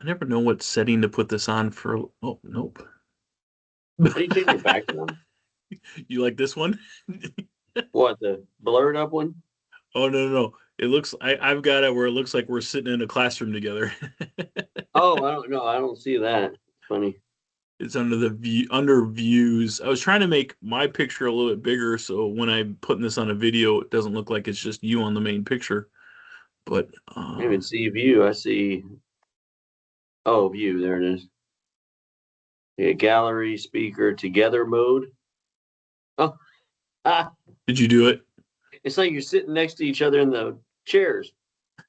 I never know what setting to put this on for. Oh, nope. How do you change your background? You like this one? What, the blurred up one? Oh, no, no, no. It looks I've got it where it looks like we're sitting in a classroom together. Oh, I don't know. I don't see that. It's funny. It's under the view under views. I was trying to make my picture a little bit bigger so when I'm putting this on a video, it doesn't look like it's just you on the main picture. But I don't even see view. I see, oh, view. There it is. Yeah, gallery, speaker, together mode. Oh, ah, did you do it? it's like you're sitting next to each other in the chairs,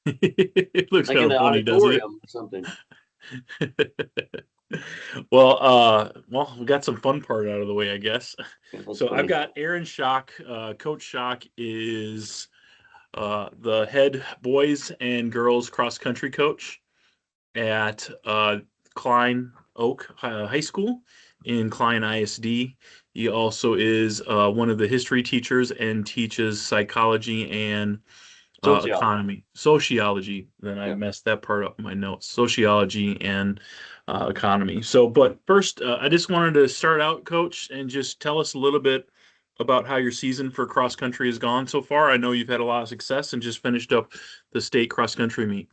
It looks like kind in of an funny, doesn't auditorium or something. it? Well, we got some fun part out of the way, I guess. Yeah, that's So I've funny. got Aaron Schock. Coach Schock is the head boys and girls cross country coach at Klein Oak High School in Klein ISD. He also is one of the history teachers and teaches psychology and Sociology. economy, sociology. Then I Yeah. messed that part up in my notes. Sociology and economy. So, but first, I just wanted to start out, Coach, and just tell us a little bit about how your season for cross country has gone so far. I know you've had a lot of success and just finished up the state cross country meet.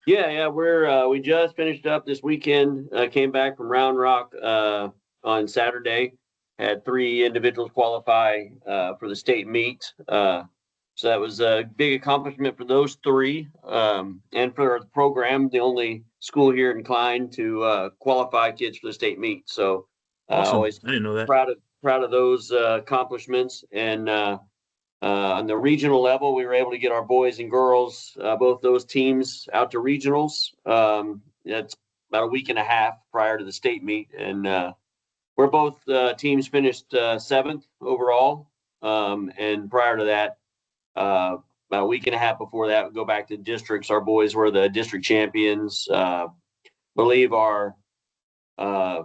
Yeah, we just finished up this weekend. Came back from Round Rock on Saturday. Had three individuals qualify for the state meet. So that was a big accomplishment for those three, and for the program, the only school here in Klein to qualify kids for the state meet. So Awesome. always I didn't know that. proud of those accomplishments. And on the regional level, we were able to get our boys and girls, both those teams, out to regionals. That's about a week and a half prior to the state meet, and we're both teams finished seventh overall. And prior to that, about a week and a half before that, we go back to districts. Our boys were the district champions. Believe our uh,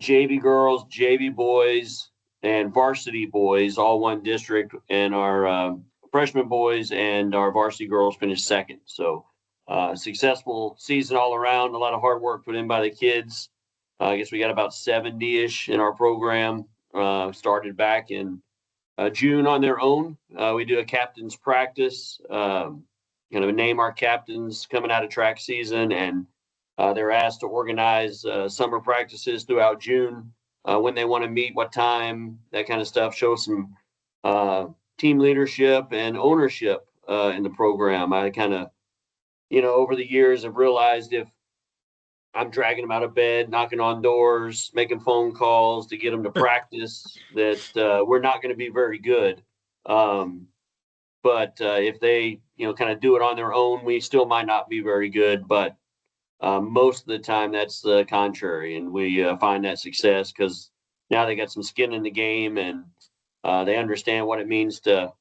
JV girls, JV boys, and varsity boys all won district, and our freshman boys and our varsity girls finished second. So, successful season all around. A lot of hard work put in by the kids. I guess we got about 70-ish in our program. Started back in June on their own. We do a captain's practice, kind of name our captains coming out of track season, and they're asked to organize summer practices throughout June, when they want to meet, what time, that kind of stuff. Show some uh, team leadership and ownership in the program. I kind of, over the years have realized if I'm dragging them out of bed, knocking on doors, making phone calls to get them to practice, that we're not going to be very good. Um, but if they, kind of do it on their own, we still might not be very good. But most of the time, that's the contrary, and we find that success because now they got some skin in the game, and they understand what it means to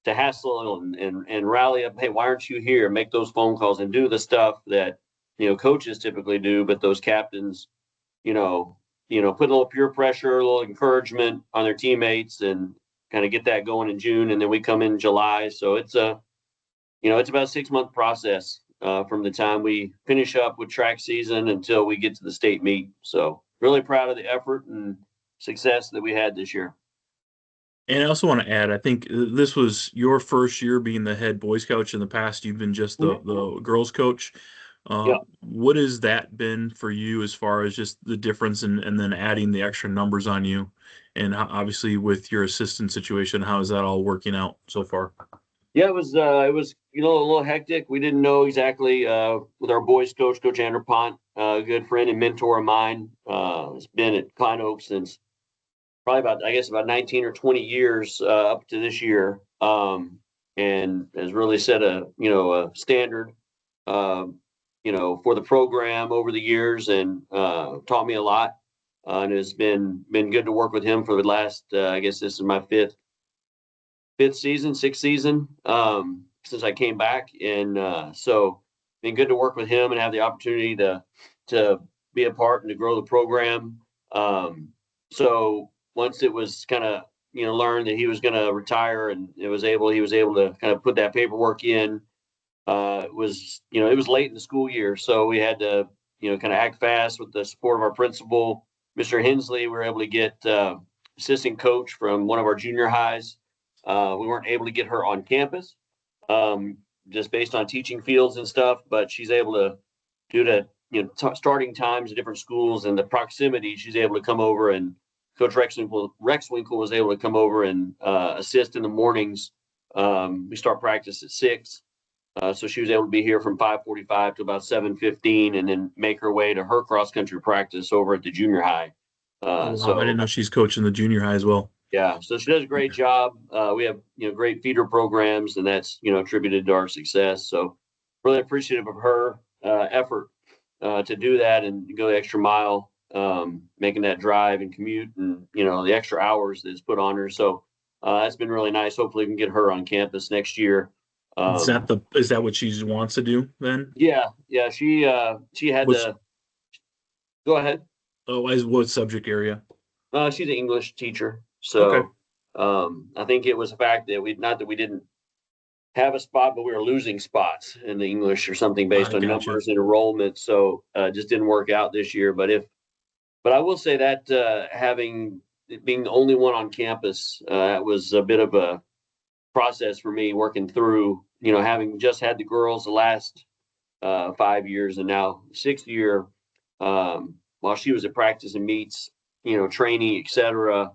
hassle and rally up. Hey, why aren't you here? Make those phone calls and do the stuff that coaches typically do, but those captains, you know, put a little peer pressure, a little encouragement on their teammates, and kind of get that going in June, and then we come in July. So it's about a 6 month process from the time we finish up with track season until we get to the state meet. So really proud of the effort and success that we had this year. And I also want to add, I think this was your first year being the head boys coach. In the past, you've been just the girls coach. Yeah. What has that been for you as far as just the difference and then adding the extra numbers on you? And obviously with your assistant situation, how is that all working out so far? Yeah, it was a little hectic. We didn't know exactly with our boys coach, Coach Andrew Pont, a good friend and mentor of mine. Has been at Klein Oak since probably about 19 or 20 years up to this year, and has really set a standard for the program over the years, and taught me a lot. And it's been good to work with him for the last I guess this is my fifth season, sixth season, since I came back, and so been good to work with him and have the opportunity to be a part and to grow the program. So once it was kind of learned that he was going to retire, and he was able to kind of put that paperwork in. it was, it was late in the school year, so we had to, kind of act fast with the support of our principal, Mr. Hensley. We were able to get assistant coach from one of our junior highs. We weren't able to get her on campus, just based on teaching fields and stuff, but she's able to, due to starting times at different schools and the proximity, she's able to come over, and Coach Rex Winkle was able to come over and assist in the mornings. We start practice at 6. So she was able to be here from 5:45 to about 7:15, and then make her way to her cross country practice over at the junior high. I didn't know she's coaching the junior high as well. Yeah, so she does a great job. We have great feeder programs, and that's attributed to our success. So really appreciative of her effort to do that and go the extra mile, making that drive and commute, and the extra hours that's put on her. So that's been really nice. Hopefully, we can get her on campus next year. Is that what she wants to do then? Yeah. She had to go ahead. Oh, what subject area? She's an English teacher, so okay. I think it was the fact that we didn't have a spot, but we were losing spots in the English or something based on numbers and enrollment. So just didn't work out this year. But I will say that being the only one on campus, it was a bit of a process for me working through, having just had the girls the last 5 years, and now 6th year, while she was at practice and meets, training, etc.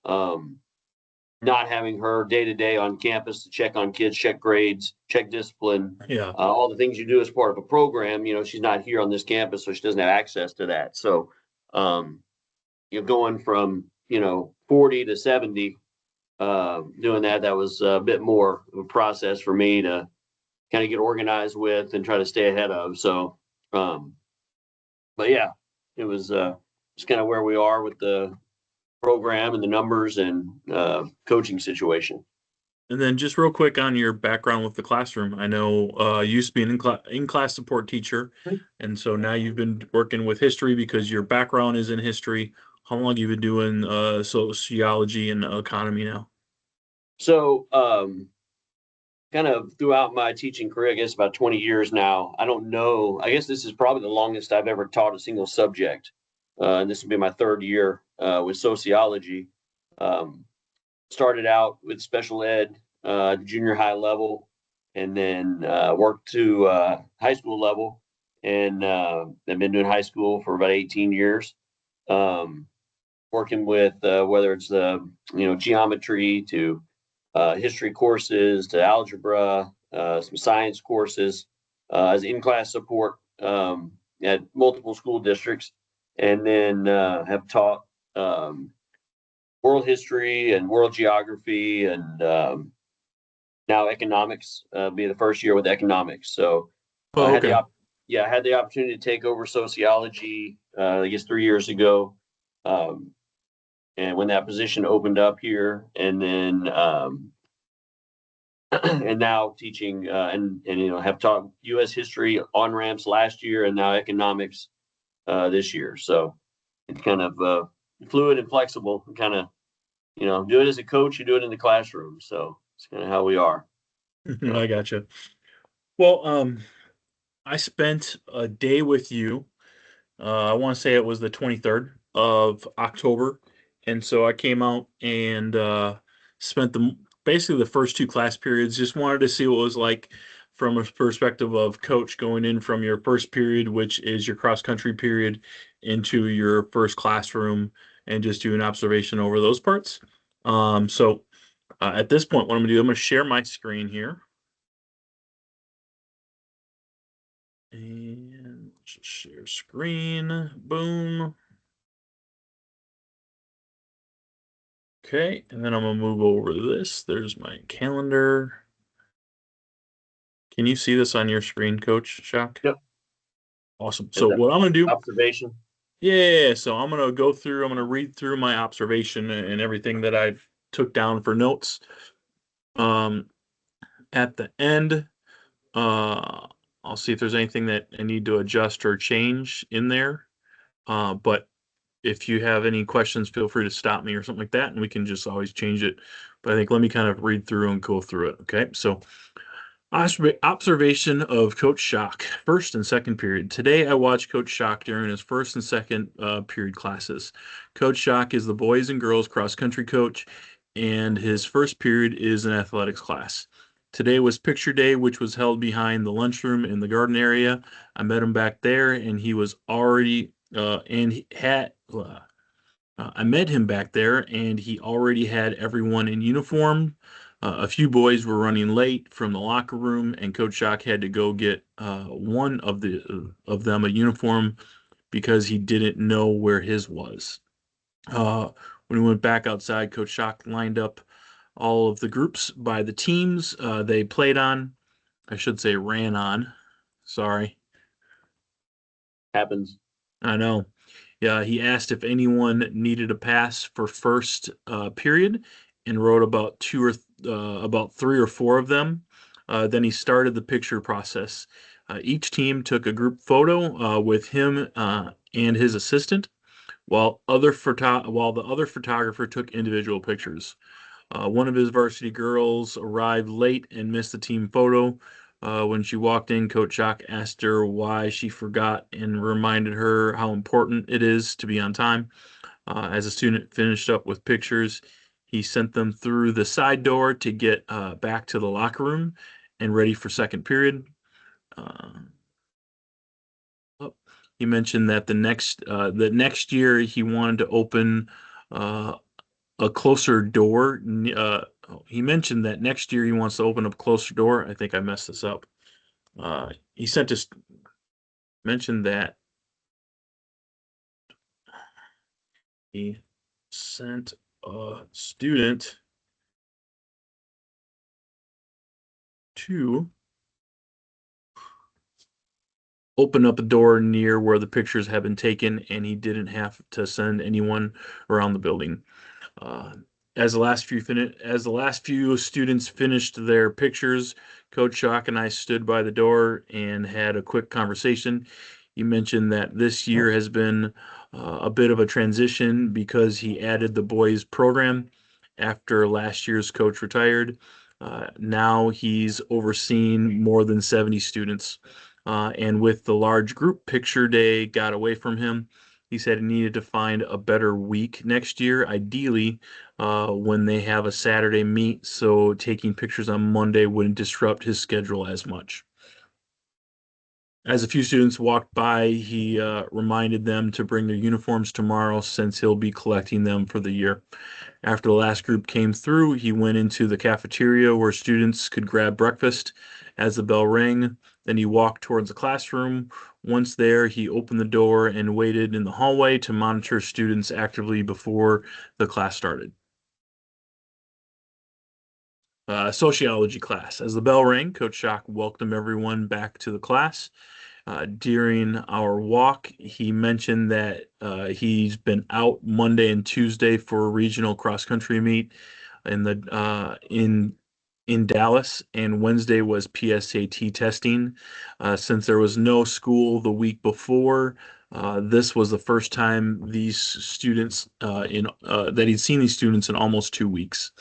Not having her day to day on campus to check on kids, check grades, check discipline, all the things you do as part of a program. She's not here on this campus, so she doesn't have access to that. So, going from 40 to 70, doing that was a bit more of a process for me to kind of get organized with and try to stay ahead of. So, but yeah, it was just kind of where we are with the program and the numbers and coaching situation. And then just real quick on your background with the classroom. I know you used to be an in-class support teacher, and so now you've been working with history because your background is in history. How long have you been doing sociology and economy now? So kind of throughout my teaching career, I guess about 20 years now. I don't know. I guess this is probably the longest I've ever taught a single subject. And this will be my 3rd year with sociology. Started out with special ed, junior high level, and then worked to high school level. And I've been doing high school for about 18 years. Working with whether it's geometry to history courses to algebra, some science courses as in-class support at multiple school districts, and then have taught world history and world geography, and now economics. Be the first year with economics. So I had the opportunity to take over sociology, I guess 3 years ago. And when that position opened up here, and then and now teaching and have taught U.S. history on ramps last year, and now economics this year. So it's kind of fluid and flexible. And kind of do it as a coach, you do it in the classroom. So it's kind of how we are. I gotcha. Well, I spent a day with you. I want to say it was the 23rd of October. And so I came out and spent basically the first 2 class periods. Just wanted to see what it was like from a perspective of coach going in from your first period, which is your cross country period, into your first classroom, and just do an observation over those parts. So at this point, what I'm going to share my screen here. And share screen. Boom. Okay, and then I'm going to move over this. There's my calendar. Can you see this on your screen, Coach Shock? Yep. Awesome. So what I'm going to do... Observation. Yeah, so I'm going to read through my observation and everything that I took down for notes. At the end, I'll see if there's anything that I need to adjust or change in there. But if you have any questions, feel free to stop me or something like that, and we can just always change it. But I think let me kind of read through and go through it. Okay, so Observation of Coach Shock, first and second period. Today, I watched Coach Shock during his first and second period classes. Coach Shock is the boys and girls cross country coach, and his first period is an athletics class. Today was picture day, which was held behind the lunchroom in the garden area. I met him back there, and he was already and he had. I met him back there, and he already had everyone in uniform. A few boys were running late from the locker room, and Coach Shock had to go get one of them a uniform because he didn't know where his was. When we went back outside, Coach Shock lined up all of the groups by the teams they played on. I should say ran on. Sorry. Happens. I know. Yeah, he asked if anyone needed a pass for first period and wrote about 3 or 4 of them. Then he started the picture process. Each team took a group photo with him and his assistant, while the other photographer took individual pictures. One of his varsity girls arrived late and missed the team photo. When she walked in, Coach Shock asked her why she forgot and reminded her how important it is to be on time. As a student finished up with pictures, he sent them through the side door to get back to the locker room and ready for second period. Oh, he mentioned that the next year he wanted to open a closer door. He mentioned that next year he wants to open up a closer door. I think I messed this up. He sent us mentioned that he sent a student to open up a door near where the pictures have been taken, and he didn't have to send anyone around the building. As the last few students finished their pictures, Coach Shock and I stood by the door and had a quick conversation. He mentioned that this year has been a bit of a transition because he added the boys program after last year's coach retired. Now he's overseen more than 70 students. And with the large group, picture day got away from him. He said he needed to find a better week next year, ideally when they have a Saturday meet, so taking pictures on Monday wouldn't disrupt his schedule as much. As a few students walked by, he reminded them to bring their uniforms tomorrow since he'll be collecting them for the year. After the last group came through, he went into the cafeteria where students could grab breakfast. As the bell rang, then he walked towards the classroom. Once there, he opened the door and waited in the hallway to monitor students actively before the class started. Sociology class. As the bell rang, Coach Shock welcomed everyone back to the class. During our walk, he mentioned that he's been out Monday and Tuesday for a regional cross country meet in Dallas, and Wednesday was PSAT testing. Since there was no school the week before, this was the first time these students that he'd seen these students in almost 2 weeks.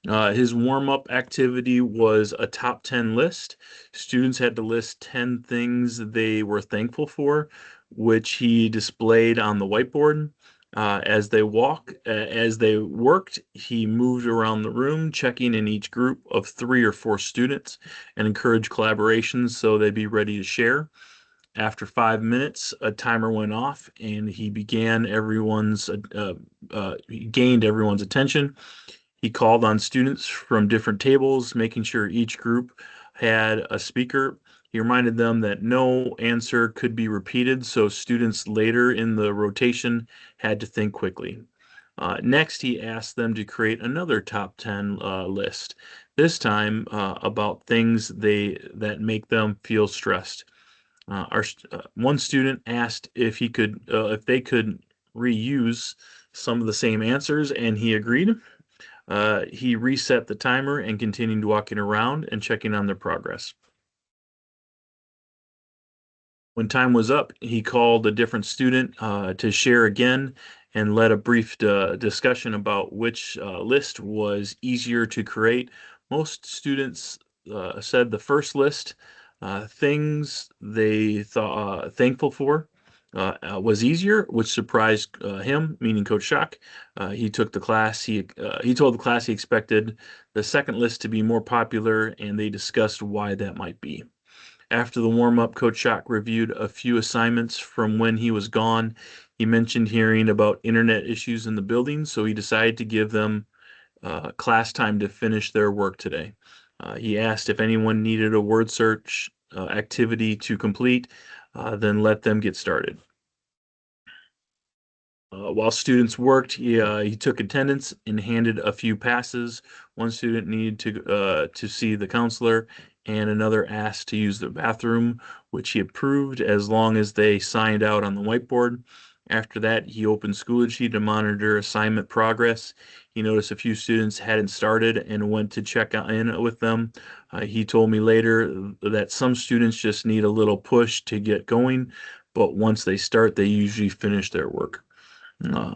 His warm-up activity was a top 10 list. Students had to list 10 things they were thankful for, which he displayed on the whiteboard. As they worked, he moved around the room, checking in each group of 3 or 4 students and encouraged collaboration so they'd be ready to share. After 5 minutes, a timer went off, and he gained everyone's attention. He called on students from different tables, making sure each group had a speaker. He reminded them that no answer could be repeated, so students later in the rotation had to think quickly. Next, he asked them to create another top 10 list, this time about things that make them feel stressed. One student asked if they could reuse some of the same answers, and he agreed. He reset the timer and continued walking around and checking on their progress. When time was up, he called a different student to share again and led a brief discussion about which list was easier to create. Most students said the first list, things they thought thankful for, was easier, which surprised him, meaning Coach Shock. He took the class. He told the class he expected the second list to be more popular, and they discussed why that might be. After the warm up, Coach Shock reviewed a few assignments from when he was gone. He mentioned hearing about internet issues in the building, so he decided to give them class time to finish their work today. He asked if anyone needed a word search activity to complete, then let them get started. While students worked, he took attendance and handed a few passes. One student needed to see the counselor, and another asked to use the bathroom, which he approved as long as they signed out on the whiteboard. After that, he opened Schoology to monitor assignment progress. He noticed a few students hadn't started and went to check in with them. He told me later that some students just need a little push to get going, but once they start, they usually finish their work. Uh,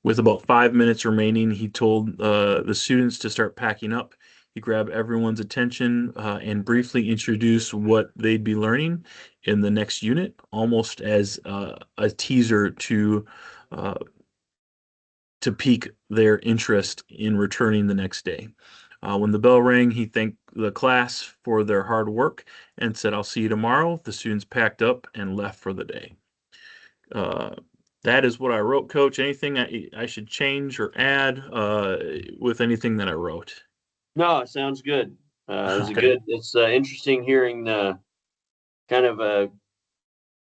with about 5 minutes remaining, he told the students to start packing up. He grabbed everyone's attention and briefly introduced what they'd be learning in the next unit, almost as a teaser uh, to pique their interest in returning the next day. When the bell rang, he thanked the class for their hard work and said, "I'll see you tomorrow." The students packed up and left for the day. Uh, that is what I wrote, Coach. Anything I should change or add with anything that I wrote? No, it sounds good. It's a Okay. good. It's interesting hearing kind of a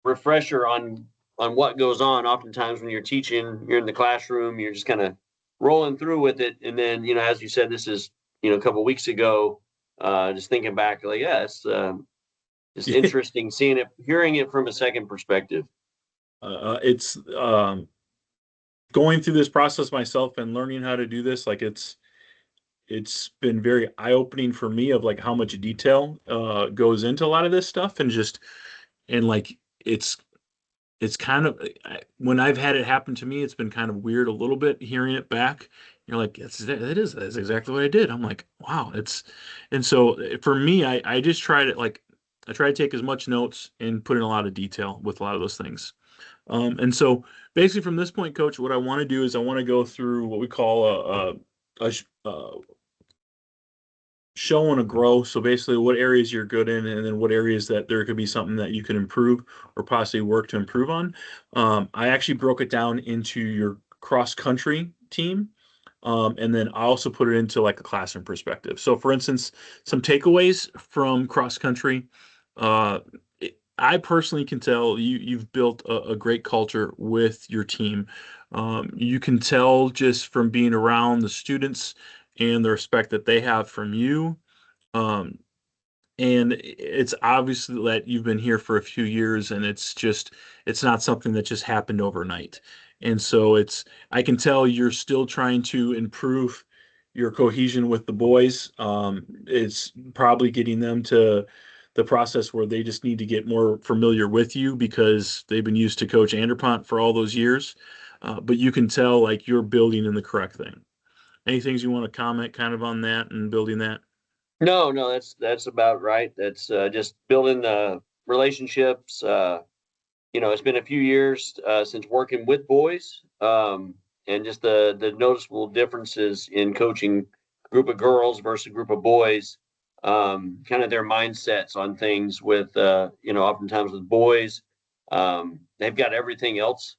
refresher on what goes on. Oftentimes, when you're teaching, you're in the classroom, you're just kind of rolling through with it, and then as you said, this is a couple of weeks ago. Just thinking back, like yeah, it's just Yeah. interesting seeing it, hearing it from a second perspective. It's going through this process myself and learning how to do this. Like it's been very eye-opening for me of like how much detail goes into a lot of this stuff, and just and like it's kind of when I've had it happen to me, it's been kind of weird a little bit hearing it back. You're like, that's exactly what I did. I'm like, wow, and so for me, I just try to like, I try to take as much notes and put in a lot of detail with a lot of those things. And so basically from this point, Coach, what I want to do is I want to go through what we call a show and a grow. So basically, what areas you're good in, and then what areas that there could be something that you could improve or possibly work to improve on. I actually broke it down into your cross country team. And then I also put it into like a classroom perspective. So, for instance, some takeaways from cross country. Uh, I personally can tell you've built a great culture with your team. You can tell just from being around the students and the respect that they have from you. Um, and it's obvious that you've been here for a few years, and it's not something that just happened overnight. And so I can tell you're still trying to improve your cohesion with the boys. It's probably getting them to the process where they just need to get more familiar with you because they've been used to Coach Anderpont for all those years. But you can tell like you're building in the correct thing. Any things you want to comment kind of on that and building that? No, no, that's about right. That's just building relationships. It's been a few years since working with boys, and just the noticeable differences in coaching group of girls versus a group of boys. Kind of their mindsets on things with oftentimes with boys, they've got everything else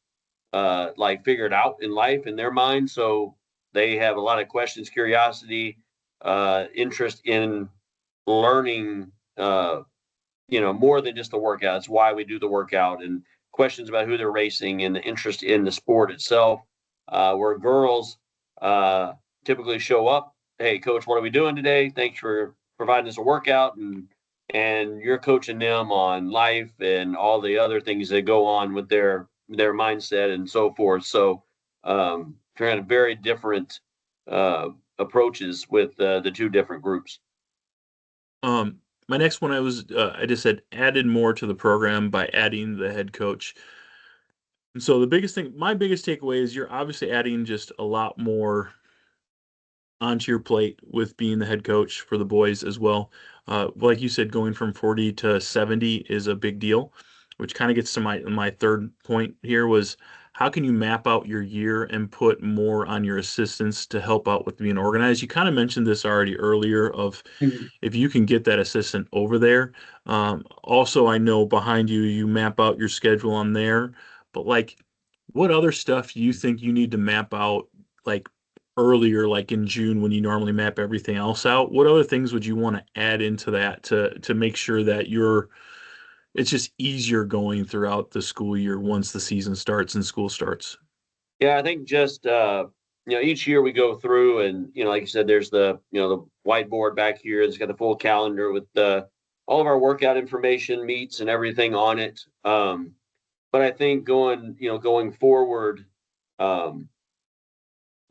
like figured out in life in their mind, so they have a lot of questions, curiosity, interest in learning. More than just the workout. It's why we do the workout and questions about who they're racing and the interest in the sport itself. Where girls typically show up, hey, coach, what are we doing today? Thanks for providing us a workout, and you're coaching them on life and all the other things that go on with their mindset and so forth. So kind of very different approaches with the two different groups. Um, my next one, I just said added more to the program by adding the head coach. And so my biggest takeaway is you're obviously adding just a lot more onto your plate with being the head coach for the boys as well. Like you said, going from 40 to 70 is a big deal, which kind of gets to my third point here was how can you map out your year and put more on your assistants to help out with being organized? You kind of mentioned this already earlier of Mhm. if you can get that assistant over there. Also, I know behind you, you map out your schedule on there, but like, what other stuff do you think you need to map out like earlier, like in June when you normally map everything else out? What other things would you want to add into that to make sure that it's just easier going throughout the school year once the season starts and school starts? Yeah, I think just each year we go through and like you said, there's the whiteboard back here. It's got the full calendar with all of our workout information, meets, and everything on it. But I think going forward, um,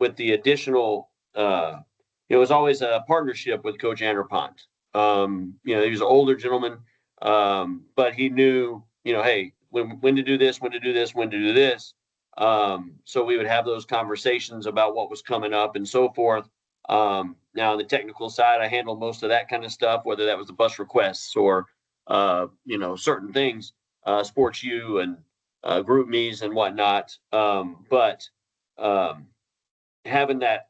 with the additional, it was always a partnership with Coach Anderpont. He was an older gentleman, but he knew, hey, when to do this, when to do this, when to do this. So we would have those conversations about what was coming up and so forth. Now, on the technical side, I handled most of that kind of stuff, whether that was the bus requests or, certain things, sports U and group me's and whatnot. But um, having that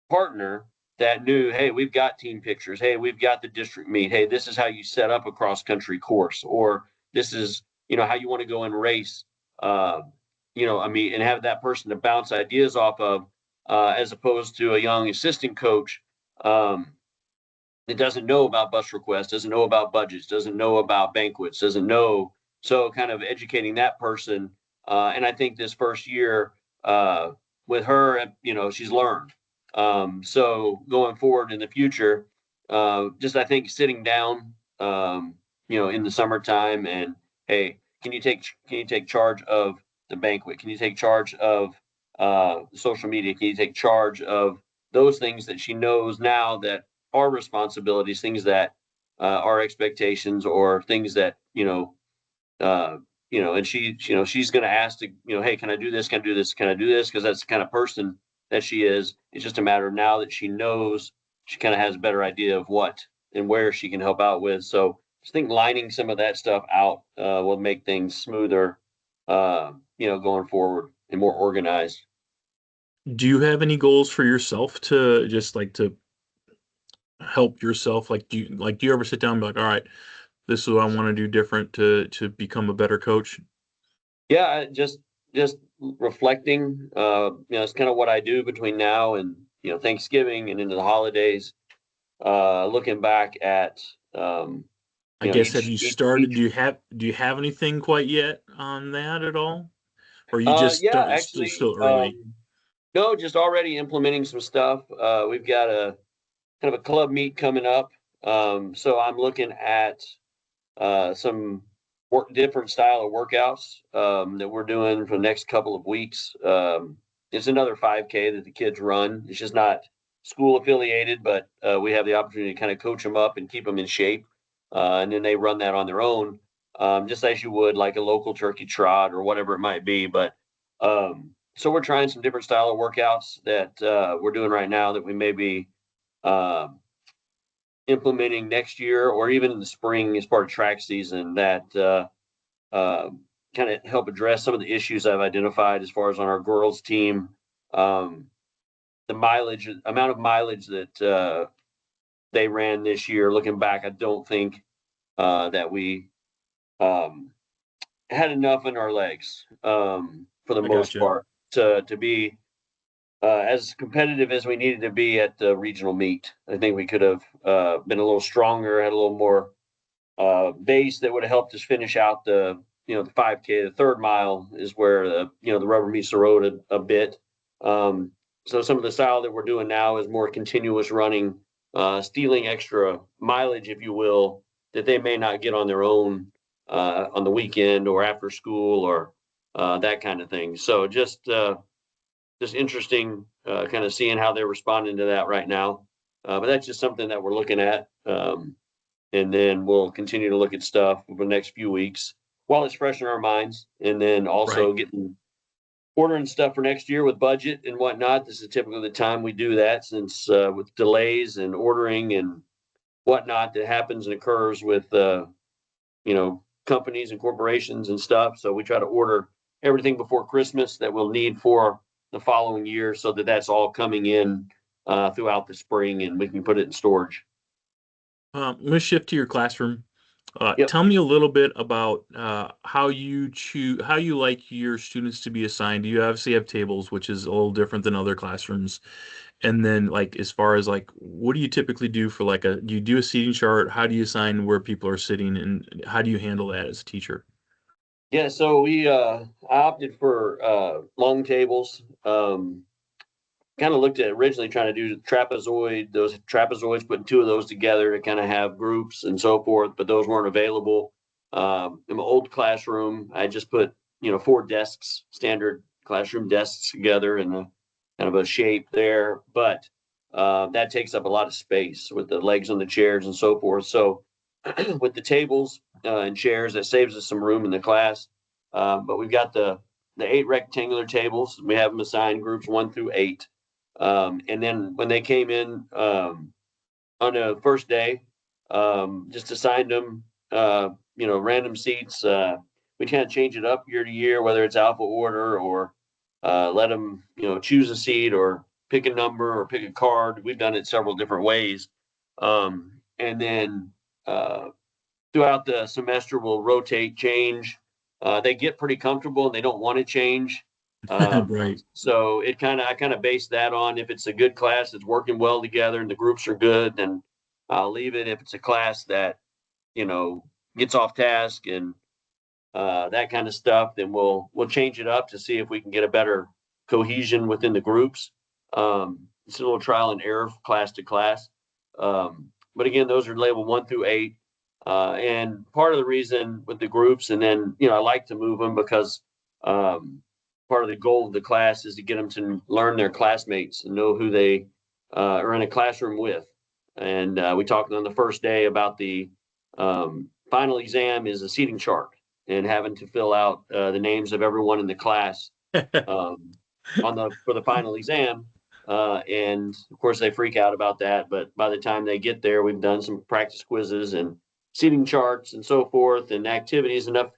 partner that knew, hey, we've got team pictures. Hey, we've got the district meet. Hey, this is how you set up a cross country course, or this is, how you want to go and race. Uh, and have that person to bounce ideas off of, as opposed to a young assistant coach um, that doesn't know about bus requests, doesn't know about budgets, doesn't know about banquets, doesn't know. So, kind of educating that person. And I think this first year with her, she's learned. So going forward in the future, just I think sitting down, in the summertime and hey, can you take charge of the banquet? Can you take charge of social media? Can you take charge of those things that she knows now that our responsibilities, things that our expectations, or things that and she's going to ask to, hey, can I do this? Can I do this? Can I do this? Because that's the kind of person that she is. It's just a matter of now that she knows, she kind of has a better idea of what and where she can help out with. So I think lining some of that stuff out will make things smoother, going forward and more organized. Do you have any goals for yourself to just like to help yourself? Like do you ever sit down and be like, all right, this is what I want to do different to become a better coach? Yeah, just reflecting. It's kind of what I do between now and Thanksgiving and into the holidays. Looking back at I guess have each you each started? each. Do you have anything quite yet on that at all? Or you just Yeah, don't, it's actually, still early? no, just already implementing some stuff. We've got a kind of a club meet coming up, so I'm looking at some different style of workouts that we're doing for the next couple of weeks. It's another 5K that the kids run. It's just not school affiliated, but we have the opportunity to kind of coach them up and keep them in shape. And then they run that on their own, just as you would like a local turkey trot or whatever it might be. But so we're trying some different style of workouts that we're doing right now that we may be uh, implementing next year or even in the spring as part of track season that uh, kind of help address some of the issues I've identified as far as on our girls team. Um, the amount of mileage that they ran this year, looking back, I don't think that we um, had enough in our legs for the I most gotcha. part to be as competitive as we needed to be at the regional meet. I think we could have been a little stronger, had a little more base that would have helped us finish out the 5K. The third mile is where the rubber meets the road a bit. Um, so some of the style that we're doing now is more continuous running, stealing extra mileage, if you will, that they may not get on their own on the weekend or after school or that kind of thing. So just interesting, kind of seeing how they're responding to that right now. But that's just something that we're looking at. And then we'll continue to look at stuff for the next few weeks while it's fresh in our minds, and then Right. also getting ordering stuff for next year with budget and whatnot. This is typically the time we do that, since with delays and ordering and whatnot that happens and occurs with companies and corporations and stuff. So we try to order everything before Christmas that we'll need for the following year, so that that's all coming in throughout the spring and we can put it in storage. I'm going to shift to your classroom. Yep. Tell me a little bit about how you like your students to be assigned. You obviously have tables, which is a little different than other classrooms. And then, like, as far as like, what do you typically do for do you do a seating chart? How do you assign where people are sitting, and how do you handle that as a teacher? Yeah, so we opted for long tables. Kind of looked at originally trying to do those trapezoids, putting two of those together to kind of have groups and so forth, but those weren't available. In my old classroom, I just put 4 desks, standard classroom desks together in a kind of a shape there, but that takes up a lot of space with the legs on the chairs and so forth. So with the tables and chairs, that saves us some room in the class. But we've got the 8 rectangular tables. We have them assigned groups 1 through 8. And then when they came in on the first day, just assigned them, random seats. We kind of change it up year to year, whether it's alpha order or let them, choose a seat or pick a number or pick a card. We've done it several different ways. And then throughout the semester, we'll rotate, change. They get pretty comfortable and they don't want to change. Right. So I kind of base that on, if it's a good class that's working well together and the groups are good, then I'll leave it. If it's a class that, gets off task and that kind of stuff, then we'll change it up to see if we can get a better cohesion within the groups. It's a little trial and error class to class. But again, those are labeled 1 through 8. And part of the reason with the groups, and then, I like to move them because part of the goal of the class is to get them to learn their classmates and know who they are in a classroom with. And we talked on the first day about the final exam is a seating chart and having to fill out the names of everyone in the class for the final exam. And of course they freak out about that, but by the time they get there, we've done some practice quizzes and seating charts and so forth, and activities, enough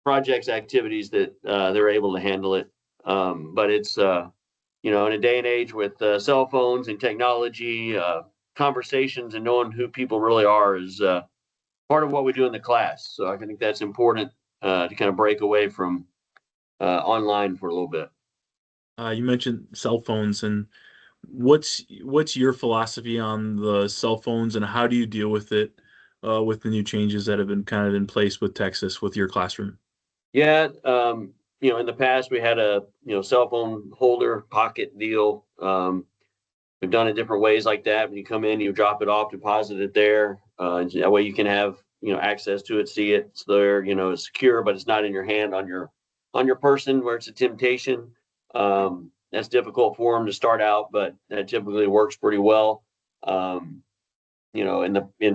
activities that they're able to handle it. But it's in a day and age with cell phones and technology, conversations and knowing who people really are is part of what we do in the class. So I think that's important to kind of break away from online for a little bit. You mentioned cell phones, and what's your philosophy on the cell phones, and how do you deal with it with the new changes that have been kind of in place with Texas with your classroom? Yeah, in the past we had a cell phone holder pocket deal. We've done it different ways like that. When you come in, you drop it off, deposit it there. That way you can have access to it, see it. It's there. It's secure, but it's not in your hand on your person, where it's a temptation. That's difficult for them to start out, but that typically works pretty well. In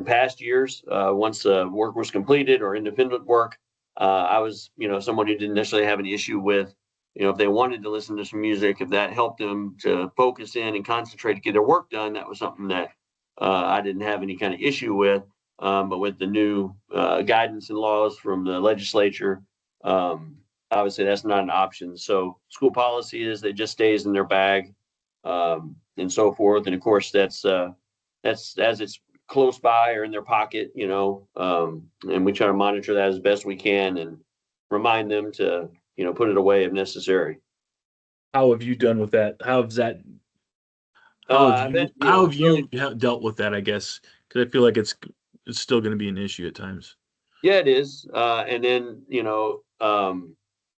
past years, once work was completed or independent work, I was, someone who didn't necessarily have an issue with, if they wanted to listen to some music, if that helped them to focus in and concentrate to get their work done, that was something that I didn't have any kind of issue with. But with the new guidance and laws from the legislature, obviously that's not an option. So school policy is that it just stays in their bag and so forth. And of course, that's as it's close by or in their pocket, and we try to monitor that as best we can and remind them to, put it away if necessary. How have you done with that? How have you dealt with that, I guess? Because I feel like it's still going to be an issue at times. Yeah, it is. And then,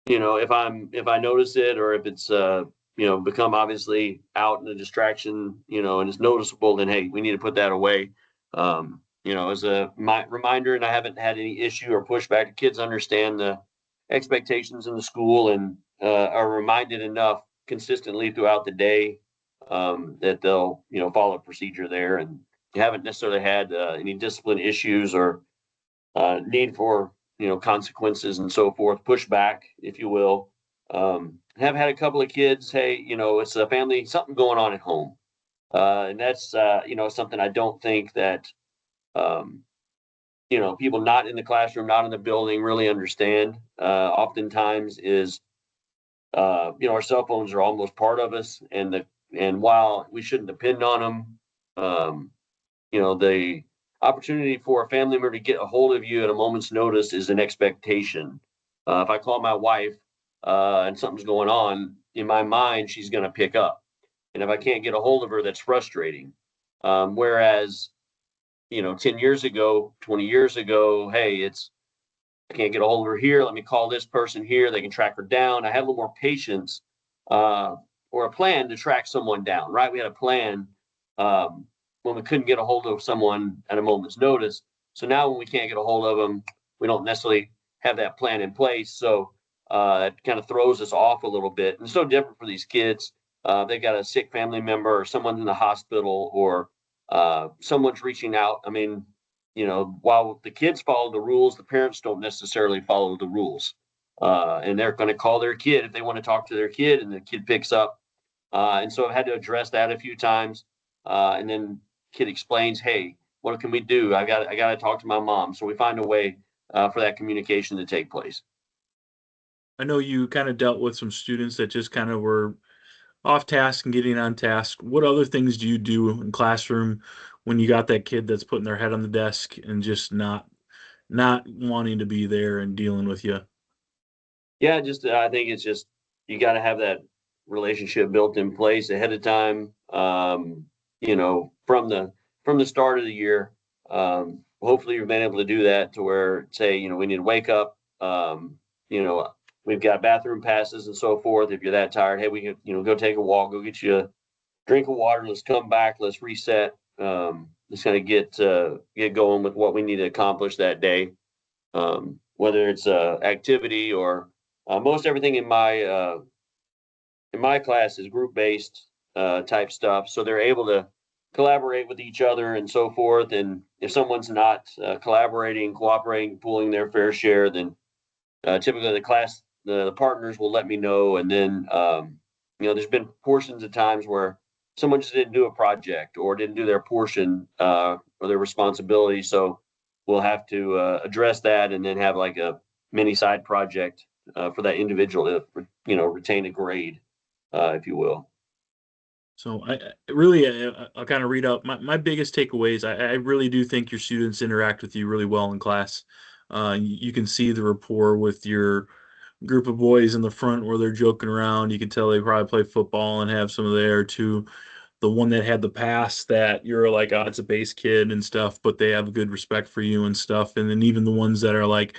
if I notice it, or if it's, become obviously out in a distraction, and it's noticeable, then, hey, we need to put that away. As a reminder, and I haven't had any issue or pushback. Kids understand the expectations in the school and are reminded enough consistently throughout the day that they'll, follow procedure there, and haven't necessarily had any discipline issues or need for, consequences and so forth, pushback, if you will. Have had a couple of kids. Hey, it's a family, something going on at home. And that's, something I don't think that, um, people not in the classroom, not in the building really understand. Oftentimes is, our cell phones are almost part of us, and while we shouldn't depend on them, the opportunity for a family member to get a hold of you at a moment's notice is an expectation. If I call my wife and something's going on, in my mind, she's going to pick up. And if I can't get a hold of her, that's frustrating. Whereas, 10 years ago, 20 years ago, hey, I can't get a hold of her here. Let me call this person here. They can track her down. I had a little more patience uh, or a plan to track someone down, right? We had a plan um, when we couldn't get a hold of someone at a moment's notice. So now when we can't get a hold of them, we don't necessarily have that plan in place. So it kind of throws us off a little bit. And it's so different for these kids. They've got a sick family member or someone's in the hospital or someone's reaching out. I mean, while the kids follow the rules, the parents don't necessarily follow the rules. And they're going to call their kid if they want to talk to their kid, and the kid picks up. And so I've had to address that a few times. And then kid explains, "Hey, what can we do? I got to talk to my mom." So we find a way for that communication to take place. I know you kind of dealt with some students that just kind of were off task and getting on task. What other things do you do in classroom when you got that kid that's putting their head on the desk and just not wanting to be there and dealing with you? Yeah, just I think it's just you got to have that relationship built in place ahead of time. From the start of the year. Hopefully, you've been able to do that to where say, we need to wake up. You know, we've got bathroom passes and so forth. If you're that tired, hey, we can go take a walk, go get you a drink of water. Let's come back. Let's reset. Let's kind of get going with what we need to accomplish that day. Whether it's activity or most everything in my class is group based type stuff, so they're able to collaborate with each other and so forth. And if someone's not collaborating, cooperating, pulling their fair share, then typically the partners will let me know. And then there's been portions of times where someone just didn't do a project or didn't do their portion or their responsibility, so we'll have to address that and then have like a mini side project for that individual to retain a grade, if you will. So really, I'll kind of read out my biggest takeaways. I really do think your students interact with you really well in class. You can see the rapport with your group of boys in the front where they're joking around. You can tell they probably play football and have some of there too. The one that had the pass that you're like, oh, it's a base kid and stuff, but they have good respect for you and stuff. And then even the ones that are like,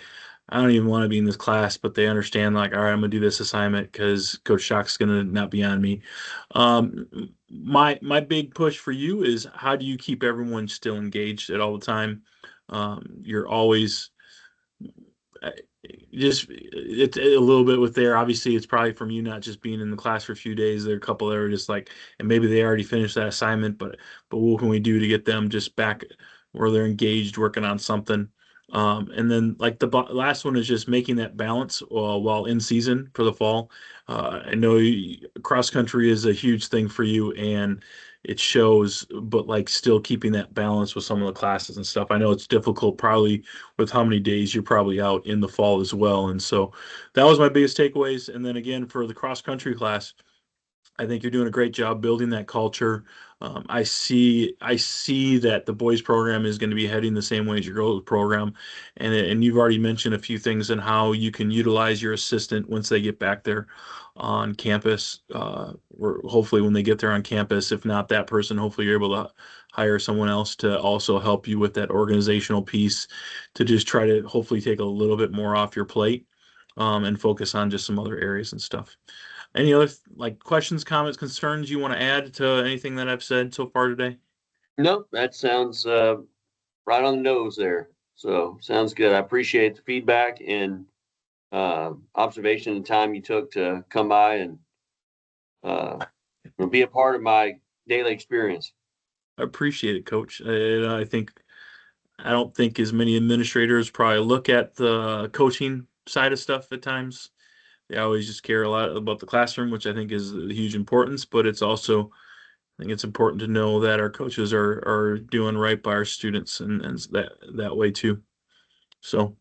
I don't even want to be in this class, but they understand like, all right, I'm gonna do this assignment because Coach Shock's gonna not be on me. My big push for you is how do you keep everyone still engaged at all the time? You're always uh, just it's a little bit with there. Obviously, it's probably from you not just being in the class for a few days. There are a couple that are just like, and maybe they already finished that assignment, but what can we do to get them just back where they're engaged working on something? And then like the last one is just making that balance while in season for the fall. I know cross country is a huge thing for you, and it shows, but like still keeping that balance with some of the classes and stuff. I know it's difficult probably with how many days you're probably out in the fall as well. And so that was my biggest takeaways. And then again, for the cross country class, I think you're doing a great job building that culture. I see that the boys program is going to be heading the same way as your girls program, and you've already mentioned a few things on how you can utilize your assistant once they get back there on campus, or hopefully when they get there on campus. If not that person, hopefully you're able to hire someone else to also help you with that organizational piece to just try to hopefully take a little bit more off your plate, and focus on just some other areas and stuff. Any other like questions, comments, concerns you want to add to anything that I've said so far today? Nope, that sounds right on the nose there. So sounds good. I appreciate the feedback and observation and time you took to come by and uh, be a part of my daily experience. I appreciate it, Coach. I don't think as many administrators probably look at the coaching side of stuff at times. they always just care a lot about the classroom, which I think is a huge importance, but it's also, I think it's important to know that our coaches are doing right by our students and that way too. So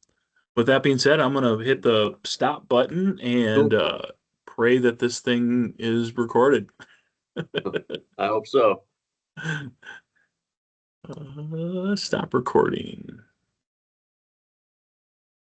with that being said, I'm gonna hit the stop button and Cool. pray that this thing is recorded. I hope so. Stop recording.